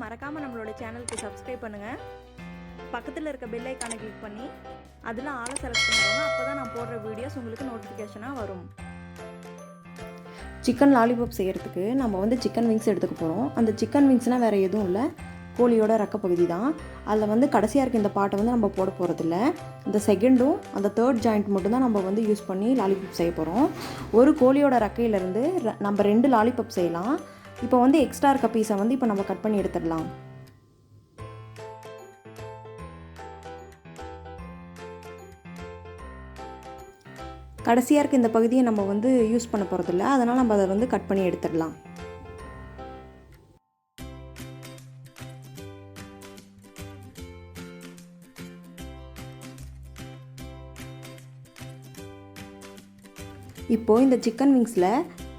மறக்காமல் நம்மளோட சேனலுக்கு சப்ஸ்கிரைப் பண்ணுங்கள். பக்கத்தில் இருக்க பெல் ஐக்கானை கிளிக் பண்ணி அதில் ஆளை செலக்ட் பண்ணுவாங்க. அப்போ தான் நான் போடுற வீடியோஸ் உங்களுக்கு நோட்டிஃபிகேஷனாக வரும். சிக்கன் லாலிபாப் செய்கிறதுக்கு நம்ம வந்து சிக்கன் விங்ஸ் எடுத்துக்க போகிறோம். அந்த சிக்கன் விங்ஸ்னால் வேறு எதுவும் இல்லை, கோழியோட ரெக்க பகுதி தான். அதில் வந்து கடைசியாக இருக்க இந்த பாட்டை வந்து நம்ம போட போகிறதில்ல. இந்த செகண்டும் அந்த தேர்ட் ஜாயிண்ட் மட்டும்தான் நம்ம வந்து யூஸ் பண்ணி லாலிபாப் செய்ய போகிறோம். ஒரு கோழியோட ரெக்கையிலேருந்து நம்ம 2 லாலிபாப் செய்யலாம். இப்போ வந்து எக்ஸ்ட்ரா இருக்க பீஸை வந்து இப்போ நம்ம கட் பண்ணி எடுத்துடலாம். கடைசியாக இருக்க இந்த பகுதியை நம்ம வந்து யூஸ் பண்ண போகிறதில்ல, அதனால் நம்ம அதை வந்து கட் பண்ணி எடுத்துடலாம். இப்போது இந்த சிக்கன் விங்ஸில்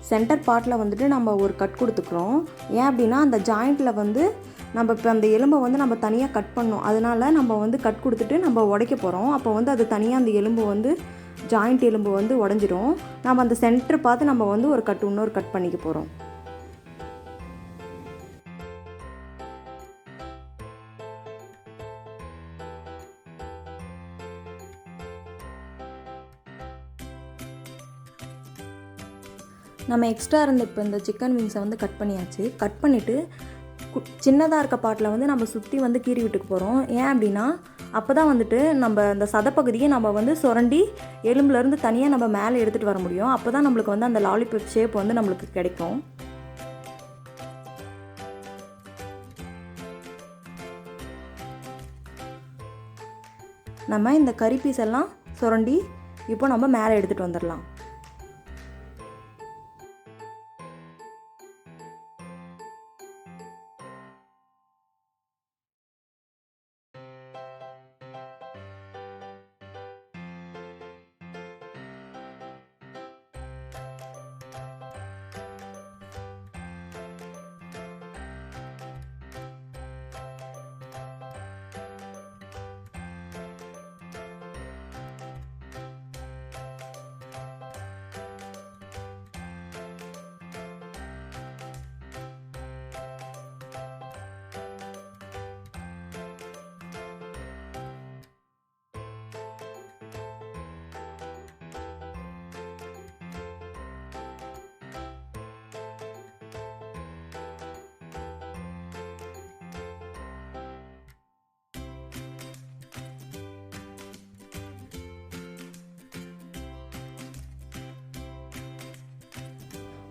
சென்டர் பார்ட்டில் வந்துட்டு நம்ம ஒரு கட் கொடுத்துக்கிறோம். ஏன் அப்படின்னா அந்த ஜாயிண்ட்டில் வந்து நம்ம இப்போ அந்த எலும்பை வந்து நம்ம தனியாக கட் பண்ணோம், அதனால் நம்ம வந்து கட் கொடுத்துட்டு நம்ம உடைக்க போகிறோம். அப்போ வந்து அது தனியாக அந்த எலும்பு வந்து ஜாயிண்ட் எலும்பு வந்து உடஞ்சிடும். நம்ம அந்த சென்டர் பார்த்து நம்ம வந்து ஒரு இன்னொரு கட் பண்ணிக்க போகிறோம். நம்ம எக்ஸ்ட்ரா இருந்த இப்போ இந்த சிக்கன் விங்ஸை வந்து கட் பண்ணியாச்சு. கட் பண்ணிவிட்டு சின்னதாக இருக்க பாட்டில் வந்து நம்ம சுற்றி வந்து கீறி விட்டுக்கு போகிறோம். ஏன் அப்படின்னா அப்போ தான் வந்துட்டு நம்ம அந்த சதைப்பகுதியை நம்ம வந்து சுரண்டி எலும்புலேருந்து தனியாக நம்ம மேலே எடுத்துகிட்டு வர முடியும். அப்போ தான் நம்மளுக்கு வந்து அந்த லாலிபாப் ஷேப் வந்து நம்மளுக்கு கிடைக்கும். நம்ம இந்த கறி பீஸ் எல்லாம் சுரண்டி இப்போ நம்ம மேலே எடுத்துகிட்டு வந்துடலாம்.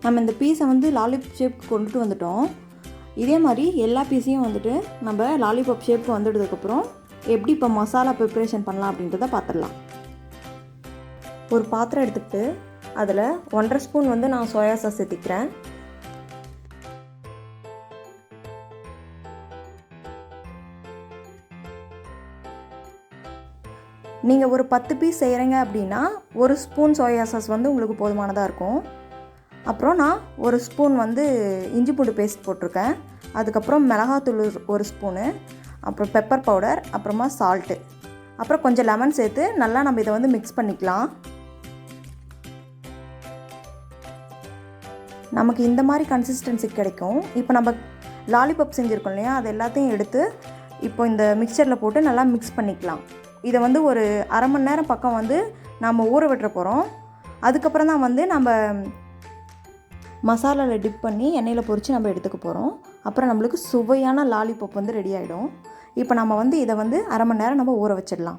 நம்ம இந்த பீஸை வந்து லாலிபாப் ஷேப்புக்கு கொண்டுட்டு வந்துட்டோம். இதே மாதிரி எல்லா பீஸையும் வந்துட்டு நம்ம லாலிபாப் ஷேப்புக்கு வந்துட்டதுக்கப்புறம் எப்படி இப்போ மசாலா ப்ரிப்ரேஷன் பண்ணலாம் அப்படின்றத பார்த்துடலாம். ஒரு பாத்திரம் எடுத்துக்கிட்டு அதில் 1.5 ஸ்பூன் வந்து நான் சோயா சாஸ் சேர்த்திக்கிறேன். நீங்கள் ஒரு 10 பீஸ் செய்கிறீங்க அப்படின்னா 1 ஸ்பூன் சோயா சாஸ் வந்து உங்களுக்கு போதுமானதாக இருக்கும். அப்புறம் நான் 1 ஸ்பூன் வந்து இஞ்சி பூண்டு பேஸ்ட் போட்டிருக்கேன். அதுக்கப்புறம் மிளகாத்தூள் 1 ஸ்பூனு, அப்புறம் பெப்பர் பவுடர், அப்புறமா சால்ட்டு, அப்புறம் கொஞ்சம் லெமன் சேர்த்து நல்லா நம்ம இதை வந்து மிக்ஸ் பண்ணிக்கலாம். நமக்கு இந்த மாதிரி கன்சிஸ்டன்சி கிடைக்கும். இப்போ நம்ம லாலிபாப் செஞ்சுருக்கோம் இல்லையா, அது எல்லாத்தையும் எடுத்து இப்போ இந்த மிக்சரில் போட்டு நல்லா மிக்ஸ் பண்ணிக்கலாம். இதை வந்து ஒரு அரை மணி நேரம் பக்கம் வந்து நம்ம ஊற விட்டுற போகிறோம். அதுக்கப்புறம் தான் வந்து நம்ம மசாலாவில் டிப் பண்ணி எண்ணெயில் பொரித்து நம்ம எடுத்துக்க போகிறோம். அப்புறம் நம்மளுக்கு சுவையான லாலிபாப் வந்து ரெடி ஆகிடும். இப்போ நம்ம வந்து இதை வந்து அரை மணி நேரம் நம்ம ஊற வச்சிடலாம்.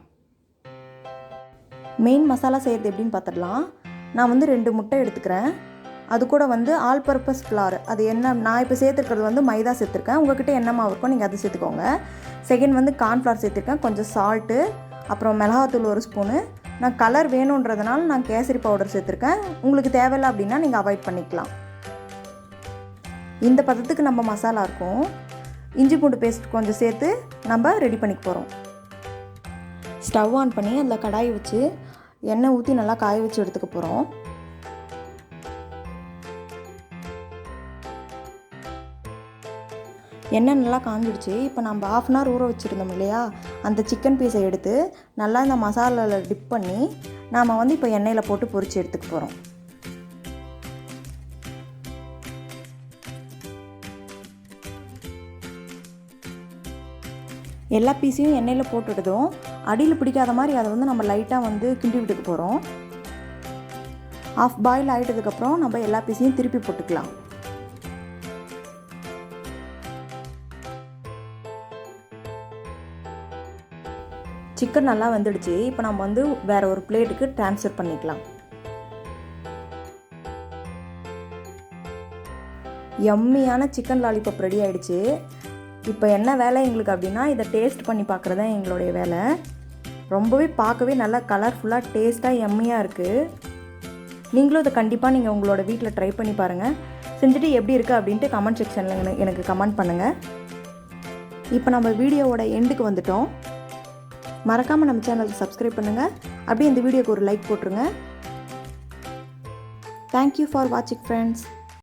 மெயின் மசாலா செய்கிறது எப்படின்னு பார்த்துடலாம். நான் வந்து 2 முட்டை எடுத்துக்கிறேன். அது கூட வந்து ஆல் பர்பஸ் ஃப்ளார், அது என்ன நான் இப்போ சேர்த்துருக்கிறது வந்து மைதா சேர்த்துருக்கேன். உங்கள்கிட்ட என்ன மாவு இருக்கோ நீங்கள் அதை சேர்த்துக்கோங்க. செகண்ட் வந்து கார்ன்ஃப்ளவர் சேர்த்துருக்கேன், கொஞ்சம் சால்ட்டு, அப்புறம் மிளகாத்தூள் 1 ஸ்பூனு. நான் கலர் வேணுன்றதுனால நான் கேசரி பவுடர் சேர்த்துருக்கேன். உங்களுக்கு தேவையில்லை அப்படின்னா நீங்கள் அவாய்ட் பண்ணிக்கலாம். இந்த பதத்துக்கு நம்ம மசாலா இருக்கும். இஞ்சி பூண்டு பேஸ்ட் கொஞ்சம் சேர்த்து நம்ம ரெடி பண்ணிக்க போகிறோம். ஸ்டவ் ஆன் பண்ணி அதில் கடாய் வச்சு எண்ணெய் ஊற்றி நல்லா காய வச்சு எடுத்துக்க போகிறோம். எண்ணெய் நல்லா காஞ்சிடுச்சு. இப்போ நம்ம 1/2 hour ஊற வச்சுருந்தோம் இல்லையா, அந்த சிக்கன் பீஸை எடுத்து நல்லா இந்த மசாலாவில் டிப் பண்ணி நாம் வந்து இப்போ எண்ணெயில் போட்டு பொரித்து எடுத்துக்க போகிறோம். எல்லா பீஸையும் எண்ணெயில் போட்டுட்டதும் அடியில் பிடிக்காத மாதிரி அதை வந்து நம்ம லைட்டாக வந்து கிண்டி விட்டுக்க போகிறோம். ஆஃப் பாயில் ஆகிட்டதுக்கப்புறம் நம்ம எல்லா பீஸையும் திருப்பி போட்டுக்கலாம். சிக்கன் நல்லா வெந்துடுச்சு. இப்போ நம்ம வந்து வேறு ஒரு பிளேட்டுக்கு ட்ரான்ஸ்ஃபர் பண்ணிக்கலாம். யம்மியான சிக்கன் லாலிபாப் ரெடி ஆகிடுச்சு. இப்போ என்ன வேலை எங்களுக்கு அப்படின்னா இதை டேஸ்ட் பண்ணி பார்க்குறது தான் எங்களுடைய வேலை. ரொம்பவே பார்க்கவே நல்லா கலர்ஃபுல்லாக டேஸ்ட்டாக யம்மியாக இருக்குது. நீங்களும் இதை கண்டிப்பாக நீங்கள் உங்களோட வீட்டில் ட்ரை பண்ணி பாருங்கள். செஞ்சுட்டு எப்படி இருக்குது அப்படின்ட்டு கமெண்ட் செக்ஷனில் எனக்கு கமெண்ட் பண்ணுங்கள். இப்போ நம்ம வீடியோவோட எண்டுக்கு வந்துட்டோம். மறக்காமல் நம்ம சேனலுக்கு சப்ஸ்கிரைப் பண்ணுங்கள். அப்படியே இந்த வீடியோக்கு ஒரு லைக் போட்டுருங்க. தேங்க்யூ ஃபார் வாட்சிங் ஃப்ரெண்ட்ஸ்.